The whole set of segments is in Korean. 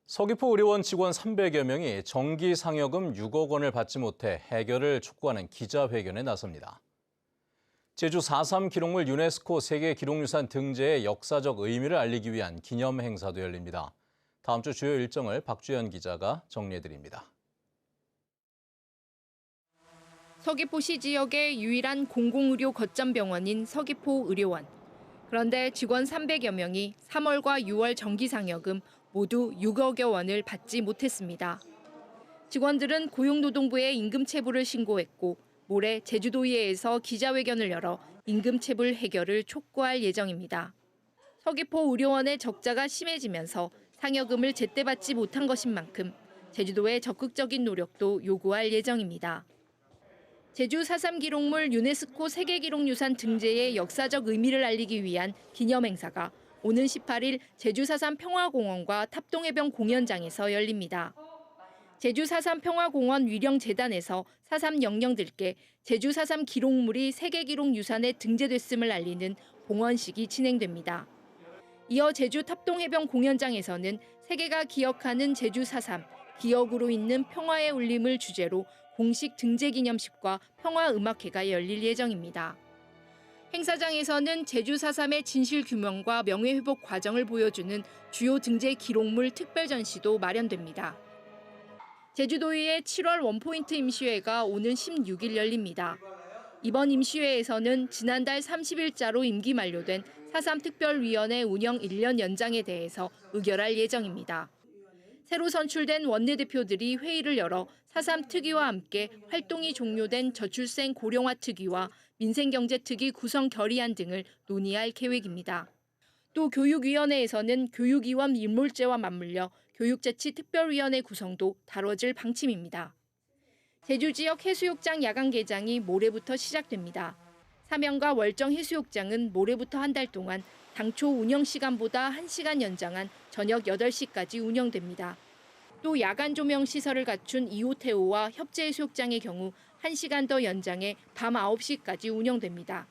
서귀포 의료원 직원 300여 명이 정기 상여금 6억 원을 받지 못해 해결을 촉구하는 기자회견에 나섭니다. 제주 4.3 기록물 유네스코 세계기록유산 등재의 역사적 의미를 알리기 위한 기념 행사도 열립니다. 다음 주 주요 일정을 박주연 기자가 정리해드립니다. 서귀포시 지역의 유일한 공공의료 거점 병원인 서귀포 의료원. 그런데 직원 300여 명이 3월과 6월 정기상여금 모두 6억여 원을 받지 못했습니다. 직원들은 고용노동부에 임금체불을 신고했고 모레 제주도의회에서 기자회견을 열어 임금체불 해결을 촉구할 예정입니다. 서귀포 의료원의 적자가 심해지면서 상여금을 제때 받지 못한 것인 만큼 제주도의 적극적인 노력도 요구할 예정입니다. 제주 4.3 기록물 유네스코 세계기록유산 등재의 역사적 의미를 알리기 위한 기념행사가 오는 18일 제주 4.3 평화공원과 탑동해변 공연장에서 열립니다. 제주 4.3 평화공원 위령재단에서 4.3 영령들께 제주 4.3 기록물이 세계기록유산에 등재됐음을 알리는 봉헌식이 진행됩니다. 이어 제주 탑동해변 공연장에서는 세계가 기억하는 제주 4.3, 기억으로 있는 평화의 울림을 주제로 공식 등재 기념식과 평화음악회가 열릴 예정입니다. 행사장에서는 제주 4.3의 진실 규명과 명예회복 과정을 보여주는 주요 등재 기록물 특별 전시도 마련됩니다. 제주도의회 7월 원포인트 임시회가 오는 16일 열립니다. 이번 임시회에서는 지난달 30일자로 임기 만료된 4.3 특별위원회 운영 1년 연장에 대해서 의결할 예정입니다. 새로 선출된 원내대표들이 회의를 열어 4.3 특위와 함께 활동이 종료된 저출생 고령화 특위와 민생경제특위 구성 결의안 등을 논의할 계획입니다. 또 교육위원회에서는 교육위원 인몰제와 맞물려 교육재치특별위원회 구성도 다뤄질 방침입니다. 제주 지역 해수욕장 야간 개장이 모레부터 시작됩니다. 사면과 월정 해수욕장은 모레부터 한 달 동안 당초 운영 시간보다 1시간 연장한 저녁 8시까지 운영됩니다. 또 야간 조명 시설을 갖춘 2호 태호와 협재 해수욕장의 경우 1시간 더 연장해 밤 9시까지 운영됩니다.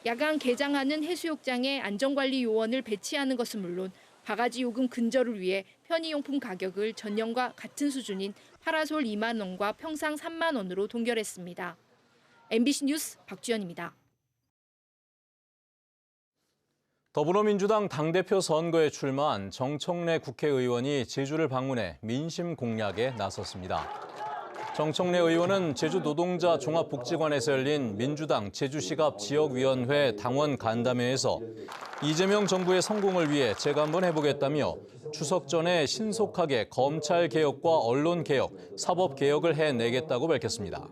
야간 개장하는 해수욕장에 안전관리 요원을 배치하는 것은 물론 바가지 요금 근절을 위해 편의용품 가격을 전년과 같은 수준인 파라솔 2만 원과 평상 3만 원으로 동결했습니다. MBC 뉴스 박주연입니다. 더불어민주당 당대표 선거에 출마한 정청래 국회의원이 제주를 방문해 민심 공략에 나섰습니다. 정청래 의원은 제주 노동자 종합복지관에서 열린 민주당 제주시갑 지역위원회 당원 간담회에서 이재명 정부의 성공을 위해 제가 한번 해보겠다며 추석 전에 신속하게 검찰개혁과 언론개혁, 사법개혁을 해내겠다고 밝혔습니다.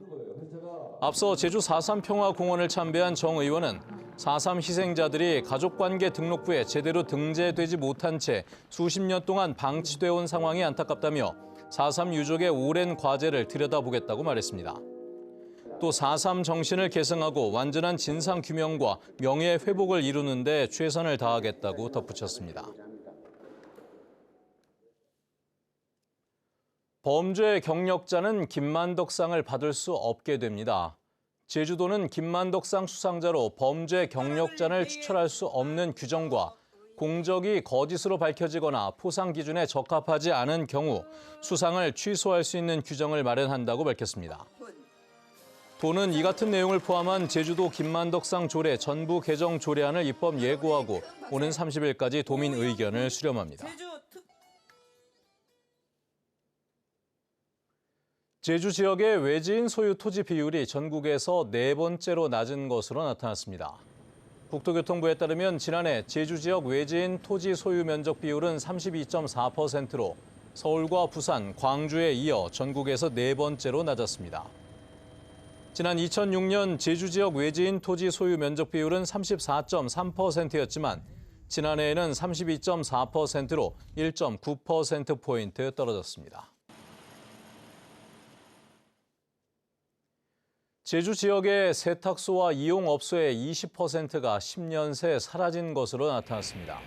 앞서 제주 4.3 평화공원을 참배한 정 의원은 4.3 희생자들이 가족관계 등록부에 제대로 등재되지 못한 채 수십 년 동안 방치돼 온 상황이 안타깝다며 4.3 유족의 오랜 과제를 들여다보겠다고 말했습니다. 또 4.3 정신을 계승하고 완전한 진상규명과 명예회복을 이루는 데 최선을 다하겠다고 덧붙였습니다. 범죄 경력자는 김만덕상을 받을 수 없게 됩니다. 제주도는 김만덕상 수상자로 범죄 경력자를 추천할 수 없는 규정과 공적이 거짓으로 밝혀지거나 포상 기준에 적합하지 않은 경우 수상을 취소할 수 있는 규정을 마련한다고 밝혔습니다. 도는 이 같은 내용을 포함한 제주도 김만덕상 조례 전부 개정 조례안을 입법 예고하고 오는 30일까지 도민 의견을 수렴합니다. 제주 지역의 외지인 소유 토지 비율이 전국에서 4번째로 낮은 것으로 나타났습니다. 국토교통부에 따르면 지난해 제주 지역 외지인 토지 소유 면적 비율은 32.4%로 서울과 부산, 광주에 이어 전국에서 4번째로 낮았습니다. 지난 2006년 제주 지역 외지인 토지 소유 면적 비율은 34.3%였지만 지난해에는 32.4%로 1.9%포인트 떨어졌습니다. 제주 지역의 세탁소와 이용업소의 20%가 10년 새 사라진 것으로 나타났습니다.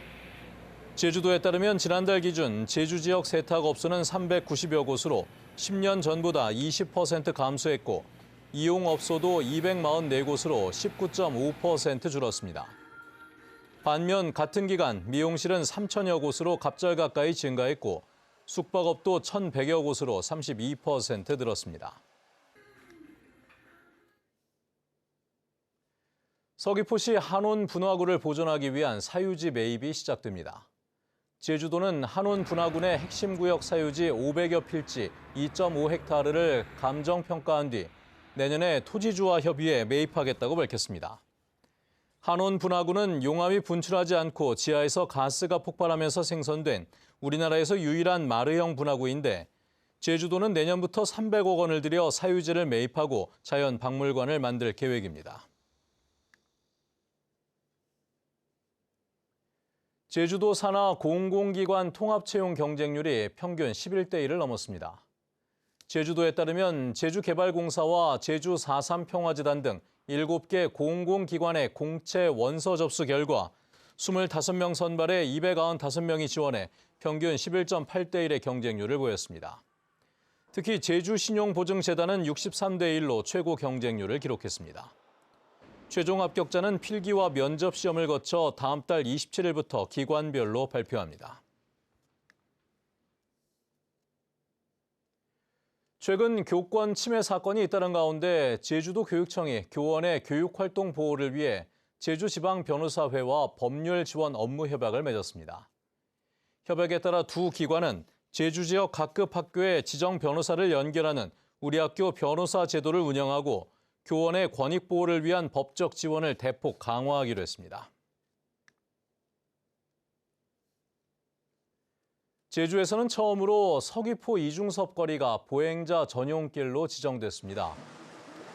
제주도에 따르면 지난달 기준 제주 지역 세탁업소는 390여 곳으로 10년 전보다 20% 감소했고 이용업소도 244곳으로 19.5% 줄었습니다. 반면 같은 기간 미용실은 3천여 곳으로 갑절 가까이 증가했고 숙박업도 1,100여 곳으로 32% 늘었습니다. 서귀포시 한온 분화구를 보존하기 위한 사유지 매입이 시작됩니다. 제주도는 한온 분화군의 핵심 구역 사유지 500여 필지 2.5헥타르를 감정평가한 뒤 내년에 토지주와 협의해 매입하겠다고 밝혔습니다. 한온 분화구는 용암이 분출하지 않고 지하에서 가스가 폭발하면서 생성된 우리나라에서 유일한 마르형 분화구인데 제주도는 내년부터 300억 원을 들여 사유지를 매입하고 자연박물관을 만들 계획입니다. 제주도 산하 공공기관 통합채용 경쟁률이 평균 11대 1을 넘었습니다. 제주도에 따르면 제주개발공사와 제주 4.3 평화재단 등 7개 공공기관의 공채 원서 접수 결과 25명 선발에 295명이 지원해 평균 11.8대 1의 경쟁률을 보였습니다. 특히 제주신용보증재단은 63대 1로 최고 경쟁률을 기록했습니다. 최종 합격자는 필기와 면접 시험을 거쳐 다음 달 27일부터 기관별로 발표합니다. 최근 교권 침해 사건이 잇따른 가운데 제주도 교육청이 교원의 교육활동 보호를 위해 제주지방변호사회와 법률 지원 업무 협약을 맺었습니다. 협약에 따라 두 기관은 제주 지역 각급 학교에 지정 변호사를 연결하는 우리 학교 변호사 제도를 운영하고 교원의 권익 보호를 위한 법적 지원을 대폭 강화하기로 했습니다. 제주에서는 처음으로 서귀포 이중섭 거리가 보행자 전용길로 지정됐습니다.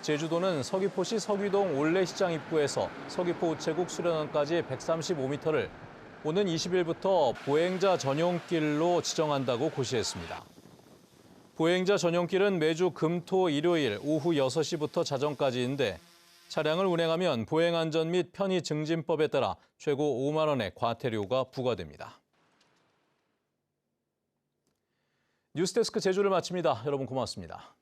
제주도는 서귀포시 서귀동 올레시장 입구에서 서귀포 우체국 수련원까지 135m를 오는 20일부터 보행자 전용길로 지정한다고 고시했습니다. 보행자 전용길은 매주 금, 토, 일요일 오후 6시부터 자정까지인데 차량을 운행하면 보행안전 및 편의증진법에 따라 최고 5만 원의 과태료가 부과됩니다. 뉴스데스크 제주를 마칩니다. 여러분 고맙습니다.